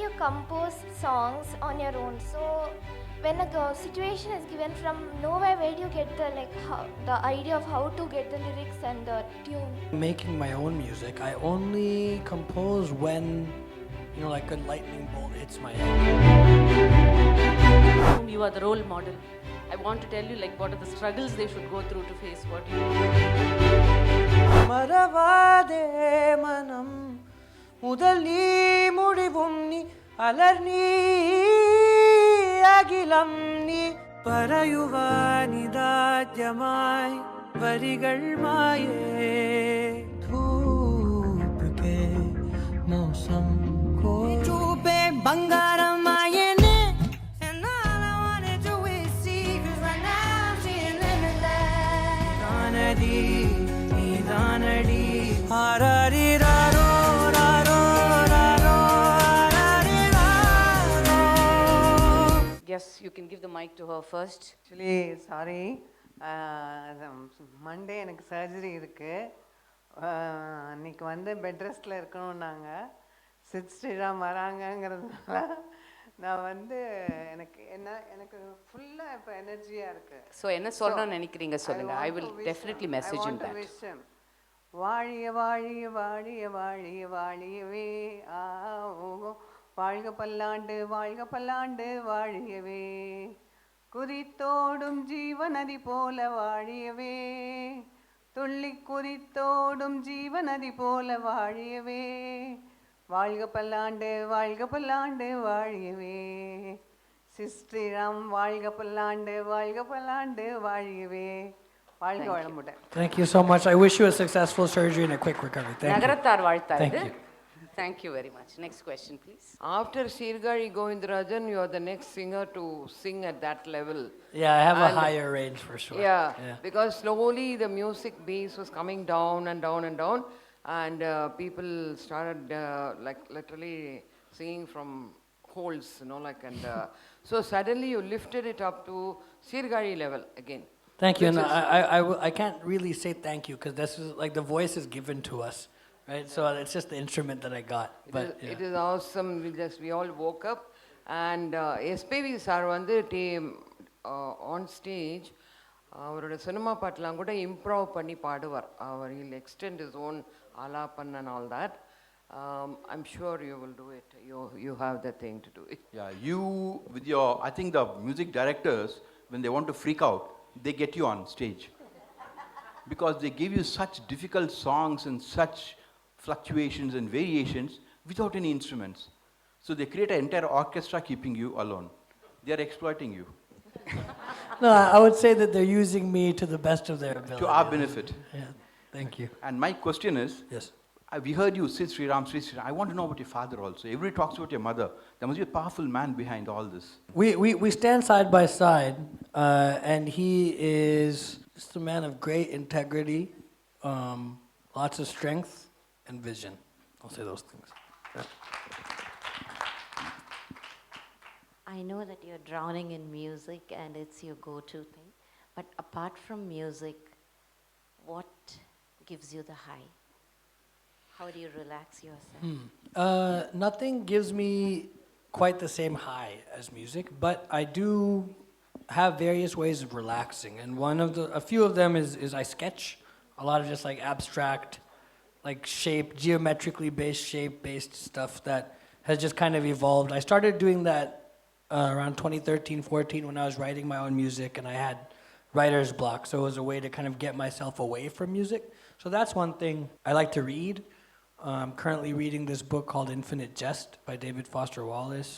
to compose songs on your own. So when a situation is given from nowhere, where do you get the idea of how to get the lyrics and the tune? Making my own music, I only compose when, like a lightning bolt hits my head. You are the role model. I want to tell you what are the struggles they should go through to face what you do. மறவாதே மனம் முதல் நீ முடிவும் நீ அலர் நீ அகிலம் நீ பரயுவானிதாத்யமாய் வரிகள் மாயே धूप के मौसम को चूपे बंगारम आये ने and all I wanted to is see cause right now I'm seeing limitless தானடி நீ தானடி ஆராரி ராரோ ராரோ ராரோ ஆராரி ராரோ. Yes, you can give the mic to her first. Actually, sorry. Monday எனக்கு சர்ஜரி இருக்குது. அன்றைக்கி வந்து பெட் ரெஸ்ட்டில் இருக்கணும்னாங்க. சித் ஸ்ரீராம் வராங்கங்கிறதுனால நான் வந்து எனக்கு ஃபுல்லாக இப்போ எனர்ஜியாக இருக்குது. ஸோ என்ன சொல்லணும்னு நினைக்கிறீங்க சொல்லுங்கள். I will definitely message him that. வாழிய வாழிய வாழிய வாழிய வாழியவே ஆவோ வாழ்க பல்லாண்டு வாழ்க பல்லாண்டு வாழியவே குறித்தோடும் ஜீவநதி போல வாழியவே துள்ளி குறித்தோடும் ஜீவநதி போல வாழியவே வாழ்க பல்லாண்டு வாழியவே சிஸ்ரீராம் வாழ்க பல்லாண்டு வாழியவே வாழ்க வளமுடன். Thank you so much. I wish you a successful surgery and a quick recovery. Thank you. நகரத்தார் வாழ்த்தா Thank இது. you. Thank you very much. Next question, please. After Sirgari Govindarajan, you are the next singer to sing at that level. Yeah, I have a higher range for sure. Yeah, because slowly the music base was coming down and down and down, and people started literally singing from holes, and so suddenly you lifted it up to Sirgari level again. Thank you. And I can't really say thank you because this is the voice is given to us, right? So it's just the instrument that I got. It is awesome. We all woke up, and SPV sir வந்து on stage அவரோட cinema பாட்டெலாம் கூட improve பண்ணி பாடுவார். He'll extend his own alapan and all that. I'm sure you will do it. You have the thing to do it. Yeah, you with your, I think the music directors, when they want to freak out, they get you on stage. Because they give you such difficult songs and such fluctuations and variations without any instruments. So they create an entire orchestra keeping you alone. They are exploiting you. No, I would say that they're using me to the best of their ability. To our benefit. Yeah, thank you. And my question is, Yes. We heard you, Sid Sriram. I want to know about your father also. Everybody talks about your mother. There must be a powerful man behind all this. We stand side by side, and he is just a man of great integrity, lots of strength and vision. I'll say those things. I know that you're drowning in music and it's your go-to thing, but apart from music, what gives you the high? How do you relax yourself? Nothing gives me quite the same high as music, but I do have various ways of relaxing, and a few of them is I sketch a lot of just abstract, geometrically based stuff that has just kind of evolved. I started doing that around 2013-14 when I was writing my own music, and I had writer's block, so it was a way to kind of get myself away from music. So that's one thing. I like to read. I'm currently reading this book called Infinite Jest by David Foster Wallace.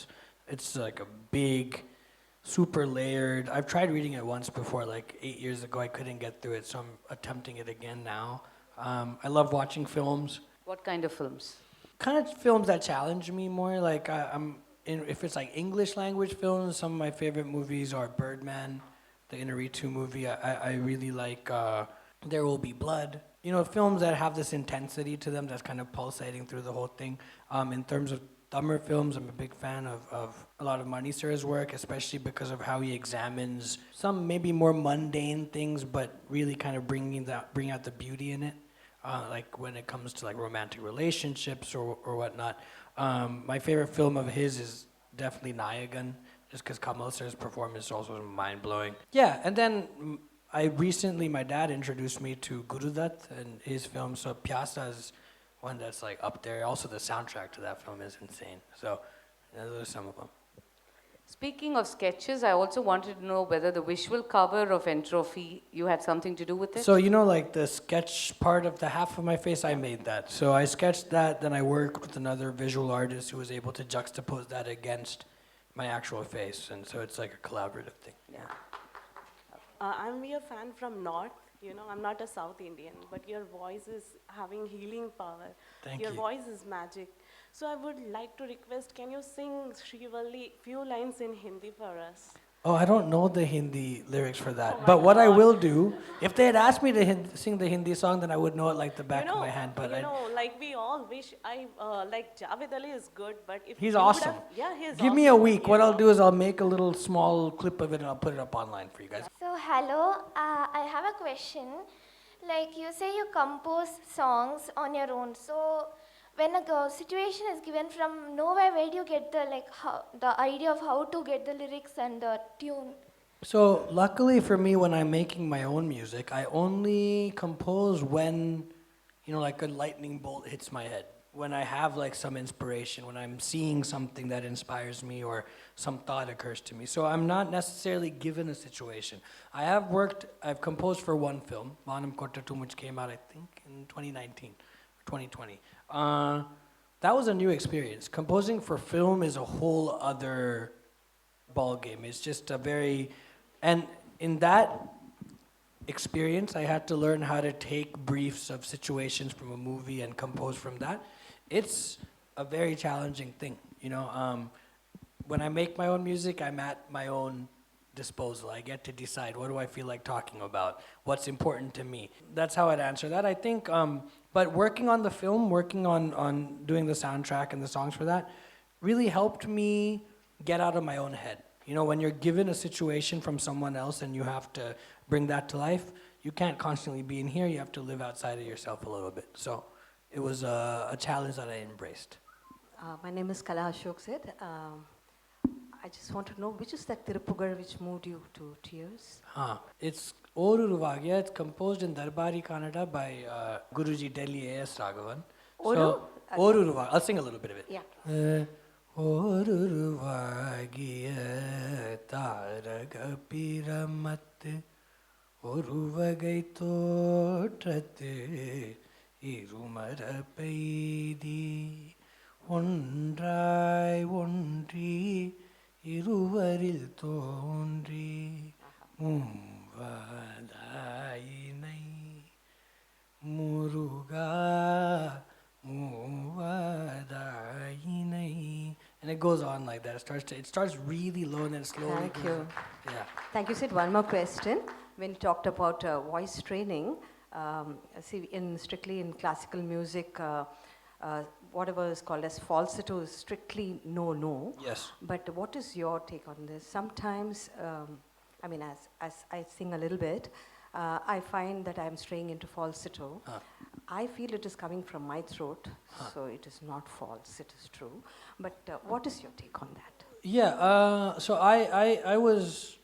It's a big, super layered. I've tried reading it once before, 8 years ago. I couldn't get through it, so I'm attempting it again now. I love watching films. What kind of films? Kind of films that challenge me more. If it's English language films, some of my favorite movies are Birdman, the Inarritu movie. I really like There Will Be Blood. Films that have this intensity to them that's kind of pulsating through the whole thing. In terms of Tamil films, I'm a big fan of a lot of Mani Sir's work, especially because of how he examines some maybe more mundane things, but really kind of bring out the beauty in it. When it comes to romantic relationships or whatnot. My favorite film of his is definitely Nayagan, just because Kamal Sir's performance also was mind-blowing. Yeah, and then my dad introduced me to Gurudutt and his film, so Pyasa is one that's like up there. Also, the soundtrack to that film is insane. So those are some of them. Speaking of sketches, I also wanted to know whether the visual cover of Entropy, you had something to do with it? So, like the sketch part of the half of my face, I made that. So I sketched that, then I worked with another visual artist who was able to juxtapose that against my actual face. And so it's like a collaborative thing. Yeah. I'm a fan from North. I'm not a South Indian, but your voice is having healing power. Thank your you. voice is magic. So I would like to request, can you sing Srivalli few lines in Hindi for us? Oh, I don't know the Hindi lyrics for that. Oh my but what I God. will do, if they had asked me to sing the Hindi song, then I would know it like the back of my hand. But like we all wish like Javed Ali is good, but if he's you would awesome. have- yeah, he's Give me a awesome, week. you What I'll know. do is I'll make a little small clip of it and I'll put it up online for you guys. So hello, I have a question. Like you say you compose songs on your own. So when a situation is given from nowhere, where do you get the idea of how to get the lyrics and the tune? So luckily for me, when I'm making my own music, I only compose when, like a lightning bolt hits my head. When I have like some inspiration, when I'm seeing something that inspires me or some thought occurs to me. So I'm not necessarily given a situation. I've composed for one film, Vanam Kottatu, which came out I think in 2019 or 2020. That was a new experience. Composing for film is a whole other ball game. It's just and in that experience, I had to learn how to take briefs of situations from a movie and compose from that. It's a very challenging thing, When I make my own music, I'm at my own disposal. I get to decide what do I feel like talking about, what's important to me. That's how I'd answer that. I think, but working on the film, working on doing the soundtrack and the songs for that, really helped me get out of my own head. When you're given a situation from someone else and you have to bring that to life, you can't constantly be in here. You have to live outside of yourself a little bit. So it was a challenge that I embraced. My name is Kala Ashok Sid. I just want to know, which is that Tirupugar which moved you to tears? It's Oru Ruvagya. It's composed in Darbari Kannada by Guruji Delhi A.S. Raghavan. Oru? So, Oru Ruvagya. I'll sing a little bit of it. Yeah. Oru Ruvagya Taraga Piramat Oruvagai Totrate Irumara Peidi Ondrai Ondri Iruvaril Tondri Muvadainai Muruga Muvadainai. And it goes on like that. It starts really low and then slowly Thank goes you. up. Yeah. Thank you, Sid. One more question. When you talked about voice training, strictly in classical music, whatever is called as falsetto is strictly no. Yes. But what is your take on this? Sometimes, as I sing a little bit, I find that I'm straying into falsetto. I feel it is coming from my throat, so it is not false, it is true. But what is your take on that? Yeah, so I was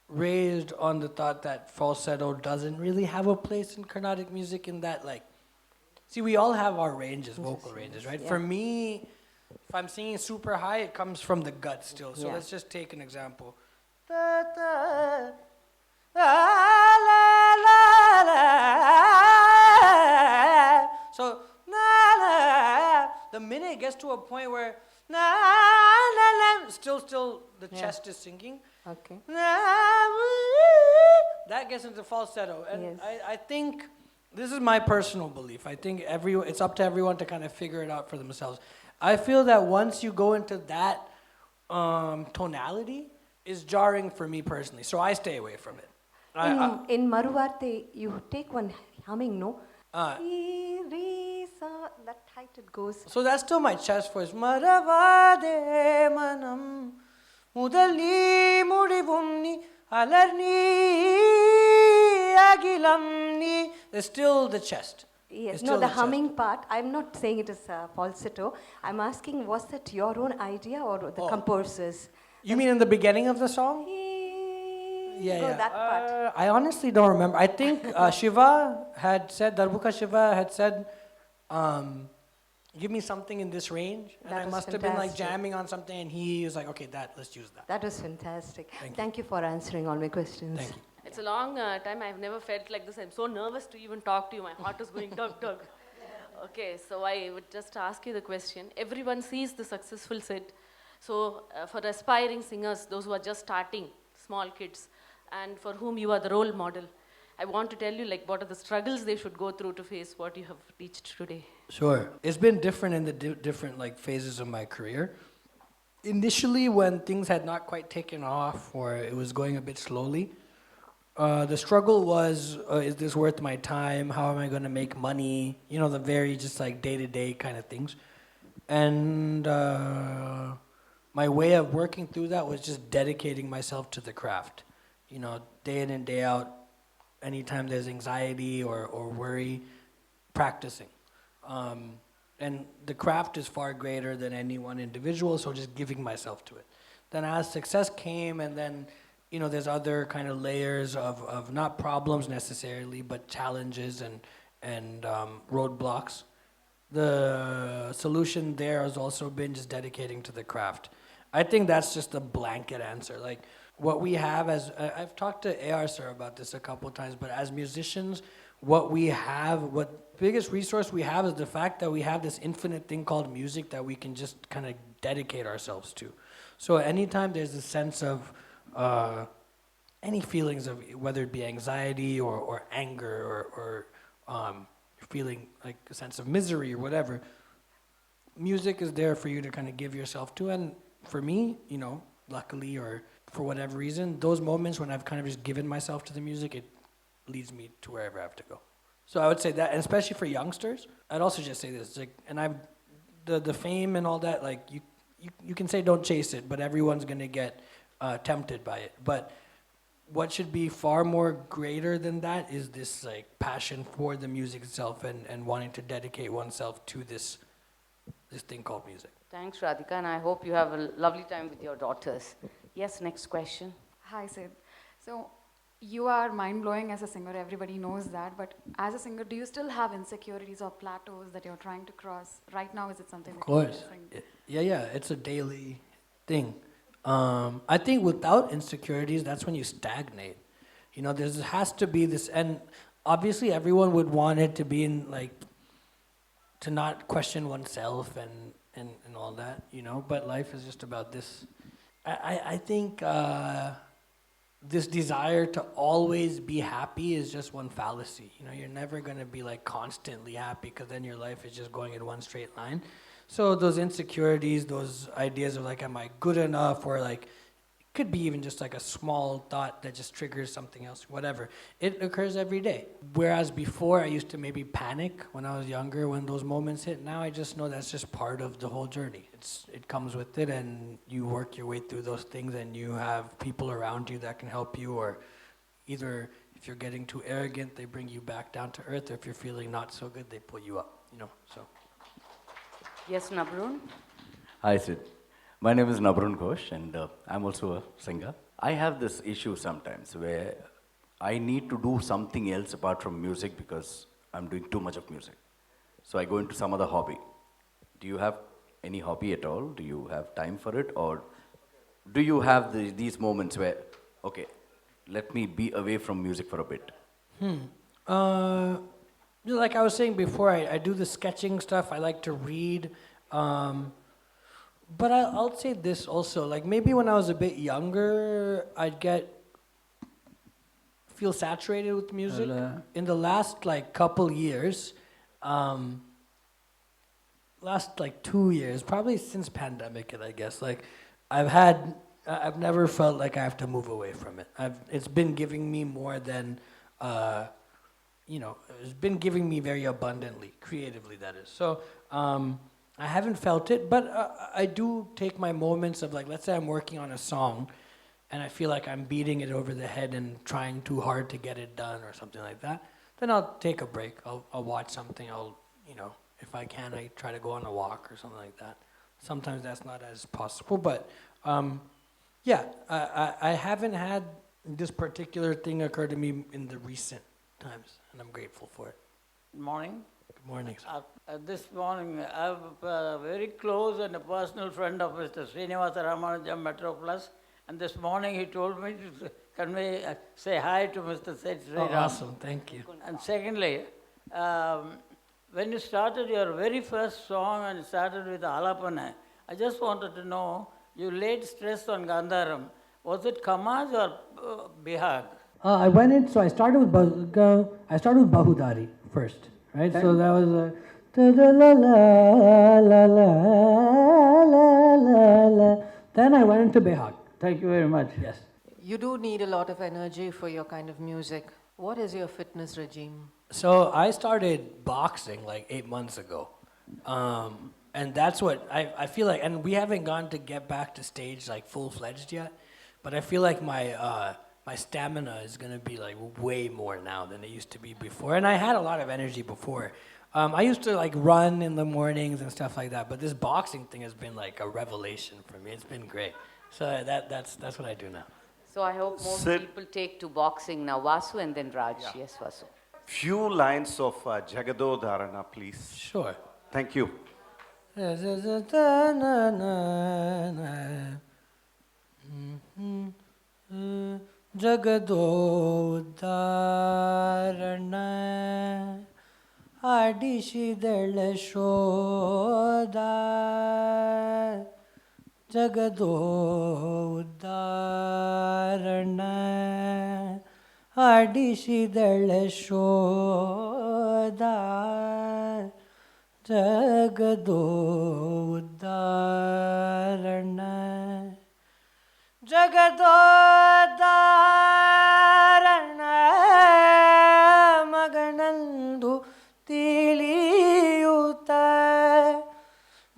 raised on the thought that falsetto doesn't really have a place in Carnatic music in that, see, we all have our ranges, vocal ranges, right? Yeah. For me, if I'm singing super high, it comes from the gut still. So Yeah. let's just take an example. Da, da, la, la, la, la. So, la, la. The minute it gets to a point where la, la, la, still the chest is sinking. Okay. That gets into falsetto. And Yes. I think, this is my personal belief, I think it's up to everyone to kind of figure it out for themselves. I feel that once you go into that tonality, is jarring for me personally. So I stay away from it. In Maruvaarthai, you take one humming, no? Re, re, sa, that height it goes. So that's still my chest voice. Maravade manam mudalni mudivumni alarni agilamni. There's still the chest. Yes, It's no, still the chest. humming part, I'm not saying it is falsetto. I'm asking, was that your own idea or the composer's? You mean in the beginning of the song? Yeah, Go yeah. that part. I honestly don't remember. I think Shiva had said, Darbuka Shiva had said, give me something in this range. And That I was must have been like fantastic. jamming on something, and he was like, okay, let's use that. That was fantastic. Thank you. Thank you for answering all my questions. Thank you. It's a long time. I've never felt like this. I'm so nervous to even talk to you. My heart is going tug tug. Okay, so I would just ask you the question. Everyone sees the successful Sid. So for aspiring singers, those who are just starting, small kids, and for whom you are the role model, I want to tell you like what are the struggles they should go through to face what you have reached today. Sure. It's been different in the different like phases of my career. Initially, when things had not quite taken off or it was going a bit slowly, the struggle was, is this worth my time? How am I going to make money? You know, the very just like day-to-day kind of things. And my way of working through that was just dedicating myself to the craft. You know, day in and day out, anytime there's anxiety or worry, practicing. And the craft is far greater than any one individual, so just giving myself to it. Then as success came, and then, you know, there's other kind of layers of not problems necessarily, but challenges and roadblocks. The solution there has also been just dedicating to the craft. I think that's just a blanket answer. Like, what we have as, I've talked to AR sir about this a couple of times, but as musicians, what we have, what biggest resource we have is the fact that we have this infinite thing called music that we can just kind of dedicate ourselves to. So anytime there's a sense of any feelings of whether it be anxiety or anger or feeling like a sense of misery or whatever, music is there for you to kind of give yourself to. And for me, you know, luckily or for whatever reason, those moments when I've kind of just given myself to the music, it leads me to wherever I have to go. So I would say that, and especially for youngsters, I'd also just say this, like, and the fame and all that, like, you can say don't chase it, but everyone's gonna get tempted by it. But what should be far more greater than that is this like passion for the music itself and wanting to dedicate oneself to this thing called music. Thanks, Radhika, and I hope you have a lovely time with your daughters. Yes, next question. Hi, Sid. So, you are mind-blowing as a singer, everybody knows that, but as a singer, do you still have insecurities or plateaus that you're trying to cross? Right now, is it something Of that you're course. facing? Yeah, it's a daily thing. I think without insecurities, that's when you stagnate. You know, there has to be this, and obviously everyone would want it to be in like, to not question oneself and all that, you know, but life is just about this. I think this desire to always be happy is just one fallacy. You know, you're never going to be like constantly happy because then your life is just going in one straight line. So those insecurities, those ideas of like, am I good enough, or like, it could be even just like a small thought that just triggers something else, whatever. It occurs every day. Whereas before I used to maybe panic when I was younger when those moments hit. Now I just know that's just part of the whole journey. It comes with it, and you work your way through those things, and you have people around you that can help you, or either if you're getting too arrogant, they bring you back down to earth, or if you're feeling not so good, they pull you up, you know, so. Yes, Nabrun. Hi, Sid. My name is Nabrun Ghosh, and I'm also a singer. I have this issue sometimes where I need to do something else apart from music because I'm doing too much of music. So I go into some other hobby. Do you have any hobby at all? Do you have time for it? Or do you have these moments where, okay, let me be away from music for a bit? Like I was saying before, I do the sketching stuff. I like to read. But I'll say this also, like maybe when I was a bit younger, I'd feel saturated with music. In the last like couple years, last like 2 years, probably since pandemic, I guess, like I've never felt like I have to move away from it. It's been giving me more than, you know, it's been giving me very abundantly, creatively that is. So, I haven't felt it, but I do take my moments of like, let's say I'm working on a song and I feel like I'm beating it over the head and trying too hard to get it done or something like that. then I'll take a break. I'll watch something. If I can, I try to go on a walk or something like that. Sometimes that's not as possible, but yeah, I haven't had this particular thing occur to me in the recent times, and I'm grateful for it. Good morning. Good morning, sir. This morning, I'm a very close and a personal friend of Mr. Srinivasa Ramanujam Metro Plus, and this morning he told me to say hi to Mr. Sid Sriram. Oh, awesome, thank you. And secondly, when you started your very first song and started with Alapana, I just wanted to know, you laid stress on Gandharam. Was it Kamaj or Bihag? I started with Bahudari first, right? So that was la la la la la la. Then I went into Behag. Thank you very much. Yes. You do need a lot of energy for your kind of music. What is your fitness regime? So I started boxing like 8 months ago. And that's what I feel like, and we haven't gone to get back to stage like full-fledged yet, but I feel like my stamina is going to be like way more now than it used to be before. And I had a lot of energy before. I used to like run in the mornings and stuff like that, but this boxing thing has been like a revelation for me. It's been great. So that's what I do now. So I hope more people take to boxing now. Vasu and then Raj. Yeah. Yes, Vasu. Few lines of Jagado Dharana, please. Sure. Thank you. Jagadodharana Adishidala Shoda Jagadodharana Adishidala Shoda Jagadodharana Jagadodharana Maganandu Tiliyuta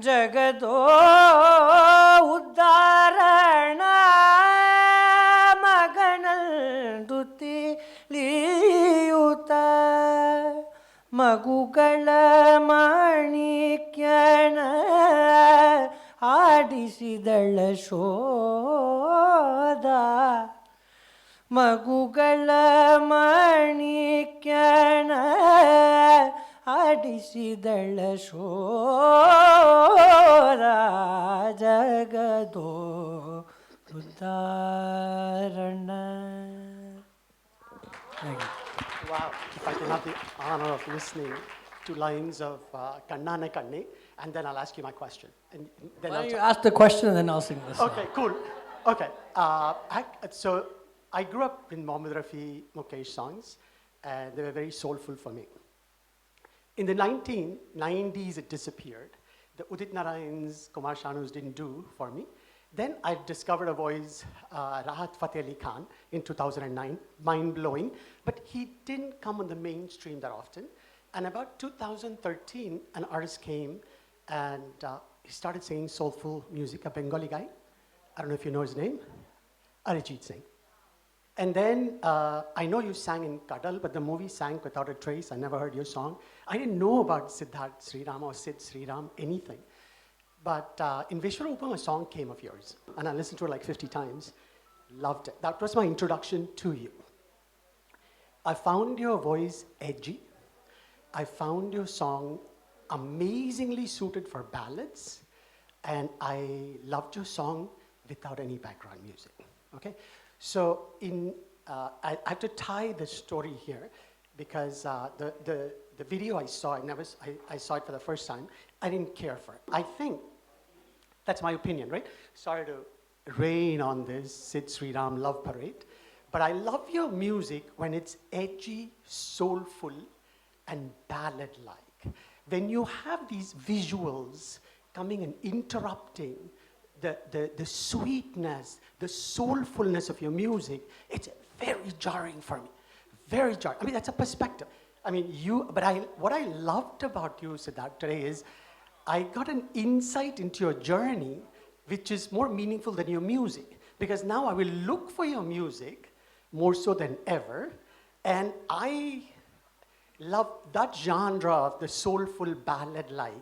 Jagadodharana Maganandu Tiliyuta Magugala Manikyana ಆಡಿಸಿದಳ ಶೋಧ ಮಗುಗಳ ಮಾಣಿಕ್ಯನ ಆಡಿಸಿದಳ ಶೋಧ ಜಗದೋ ಉದಾಹರಣ. Wow, if I can have the honor of listening to lines of Kannane Kanne, and then I'll ask you my question. And then Why don't you ask the question and then I'll sing this song. Okay, cool. Okay, so I grew up in Mohammed Rafi, Mukesh songs, and they were very soulful for me. In the 1990s, it disappeared. The Udit Narayans, Kumar Shanus didn't do for me. Then I discovered a voice, Rahat Fateh Ali Khan, in 2009, mind-blowing, but he didn't come on the mainstream that often. And about 2013, an artist came and he started singing soulful music, a Bengali guy. I don't know if you know his name, Arijit Singh. And then I know you sang in Kadal, but the movie sank without a trace. I never heard your song. I didn't know about Siddharth Sriram or Sid Sriram, anything. But in Vishwarupam, a song came of yours, and I listened to it like 50 times. Loved it. That was my introduction to you. I found your voice edgy. I found your song amazingly suited for ballads, and I loved your song without any background music. Okay, so I have to tie the story here because the video I saw, I saw it for the first time. I didn't care for it. I think that's my opinion, right? Sorry to rain on this Sid Sriram love parade, but I love your music when it's edgy, soulful, and ballad-like. When you have these visuals coming and interrupting the sweetness, the soulfulness of your music, it's very jarring for me. Very jarring. I mean, that's a perspective. I mean, what I loved about you, Siddharth, today is I got an insight into your journey, which is more meaningful than your music. Because now I will look for your music more so than ever, and I love that genre of the soulful ballad-like,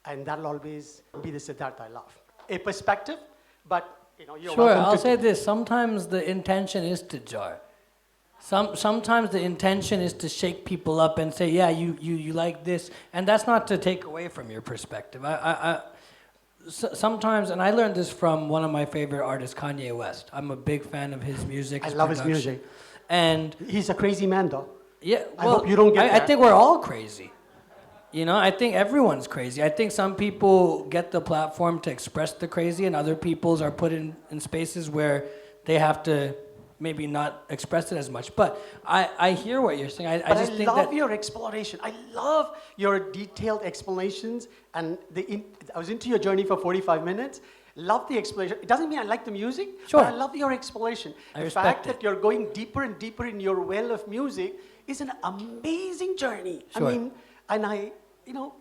and that'll always be the Siddhartha I love. A perspective, but you're Sure, welcome I'll to say this. Sometimes the intention is to jar. Sometimes the intention is to shake people up and say, yeah, you like this. And that's not to take away from your perspective. Sometimes, and I learned this from one of my favorite artists, Kanye West. I'm a big fan of his music. I love his music. And he's a crazy man, though. Yeah, I hope you don't get I that. think we're all crazy. I think everyone's crazy. I think some people get the platform to express the crazy, and other people's are put in spaces where they have to maybe not express it as much. But I hear what you're saying. I just think love that your exploration. I love your detailed explanations, and I was into your journey for 45 minutes. Love the explanation. It doesn't mean I like the music, Sure. but I love your explanation. I the respect fact it. that you're going deeper and deeper in your well of music is an amazing journey. Sure. I mean, and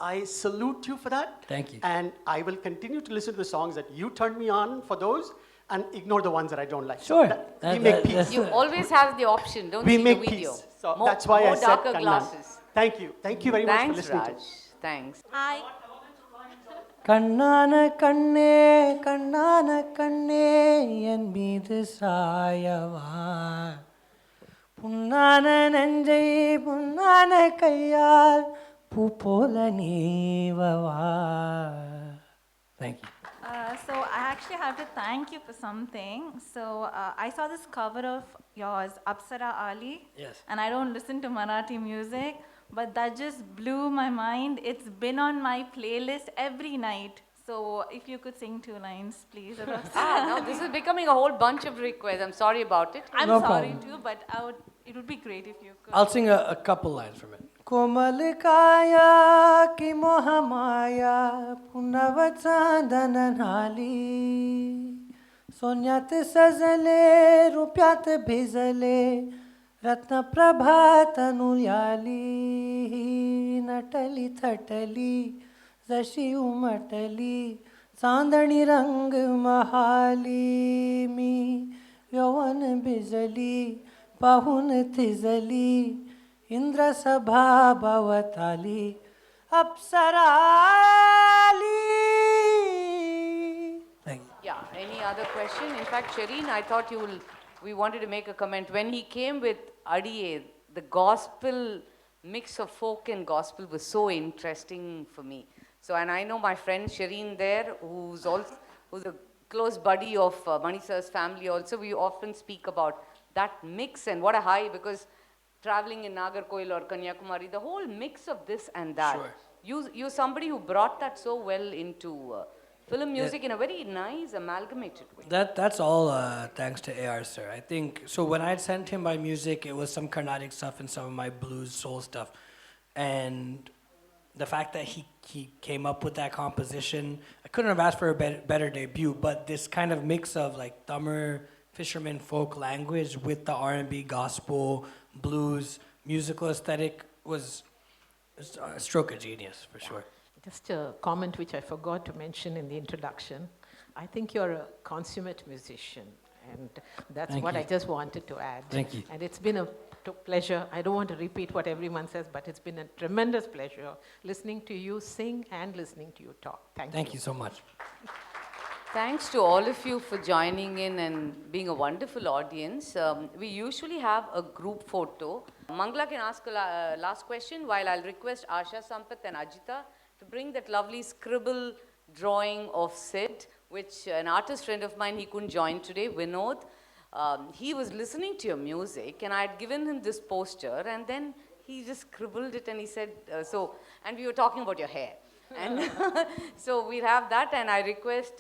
I salute you for that. Thank you. And I will continue to listen to the songs that you turned me on for those, and ignore the ones that I don't like. Sure. We make peace. You always have the option, don't We see the make video. peace. So more, that's why I more said darker Kannan. glasses. Thank you. Thank you very much for Thanks, listening Raj. to us. Thanks. Hi. Kannana kanne en மீது சாயவா புன்னான நெஞ்சை புன்னான கையால் பூ போல நீவவா. Thank you. So I actually have to thank you for something. So I saw this cover of yours, Apsara Ali. Yes. And I don't listen to Marathi music, but that just blew my mind. It's been on my playlist every night. So if you could sing 2 lines, please. Now this is becoming a whole bunch of requests. I'm sorry about it. I'm No sorry problem. too, but it would be great if you could. I'll sing a couple lines from it. कोमल काया की मोह माया पुनव चांदन नाली सोन्यात सजले रुप्यात भिजले रत्न प्रभात नुयाली नटली थटली जशी उमटली चांदणी रंग महाली मी यौवन भिजली पाहून थिजली इंद्र सभा भवताली अप्सराली. Thank you. Yeah, any other question? In fact, Shireen, I thought we wanted to make a comment. When he came with Adiye, the gospel, mix of folk and gospel was so interesting for me. So, and I know my friend Shireen there, who's a close buddy of Mani sir's family also. We often speak about that mix and what a high, because traveling in Nagarkoil or Kanyakumari, the whole mix of this and that. Sure. You're somebody who brought that so well into film music in a very nice, amalgamated way. That's all thanks to AR sir. I think, so when I sent him my music, it was some Carnatic stuff and some of my blues, soul stuff. And the fact that he came up with that composition, I couldn't have asked for a better debut, but this kind of mix of like Tamil, fisherman folk language with the R&B, gospel, blues, musical aesthetic was a stroke of genius, for sure. Just a comment which I forgot to mention in the introduction. I think you're a consummate musician, and that's Thank what you. I just wanted to add. Thank you. And it's been a pleasure. I don't want to repeat what everyone says, but it's been a tremendous pleasure listening to you sing and listening to you talk. Thank you. Thank you so much. Thanks to all of you for joining in and being a wonderful audience. We usually have a group photo. Mangala can ask a last question while I'll request Asha, Sampath and Ajita to bring that lovely scribble drawing of Sid, which an artist friend of mine, he couldn't join today, Vinod. He was listening to your music and I had given him this poster and then he just scribbled it and he said, and we were talking about your hair. And so we'll have that, and I request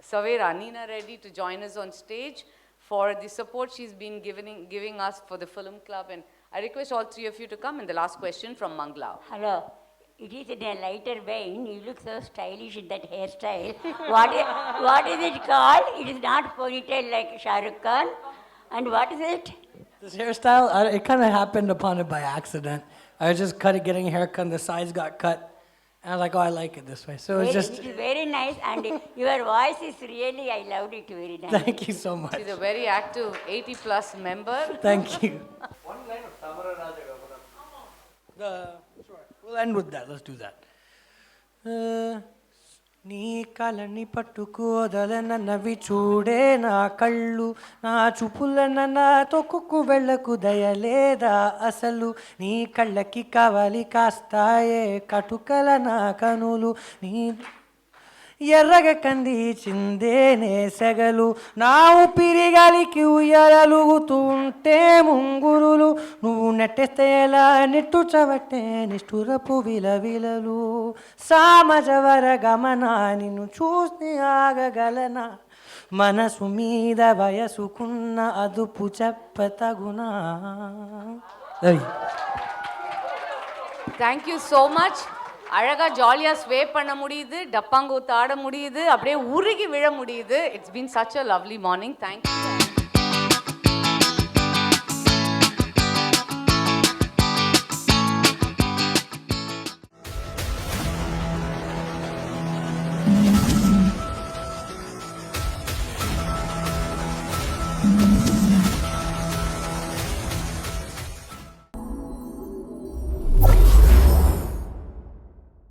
Savera Nina Reddy to join us on stage for the support she's been giving us for the film club, and I request all 3 of you to come. And the last question from Mangla. Hello. It is in a lighter vein. You look so stylish in that hairstyle. What is it called? It is not ponytail like Shah Rukh Khan. And what is it? This hairstyle, it kind of happened upon it by accident. I was just getting a haircut, and the sides got cut. And I was like, oh, I like it this way. So it's just... It is very nice, and your voice is really, I loved it very nice. Thank you so much. She's a very active 80-plus member. Thank you. One line of Tamara Raja. We'll end with that. Let's do that. నీ కలని పట్టుకోదలనవి చూడే నా కళ్ళు, నా చూపులన తొక్కుకు వెళ్ళకు దయలేదా అసలు, నీ కళ్ళకి కావాలి కాస్తాయే కటుకల నా కనులు, నీ ఎర్రగ కంది చిందేనే సెగలు, నా ఊపిరి గాలికి ఉయ్యాలలుగుతూ ఉంటే ముంగురులు, నువ్వు నెట్టేస్తే ఎలా నిట్టుచవట్టే నిష్ఠురపు విలవిలలు, సామజవర గమన నిన్ను చూసి ఆగగలనా, మనసు మీద వయసుకున్న అదుపు చెప్పతగునా. Thank you so much. அழகா ஜாலியா ஸ்வே பண்ண முடியுது, டப்பாங்கூத்து ஆட முடியுது, அப்படியே உருகி விழ முடியுது. It's been such a lovely morning. Thank you. Thank you.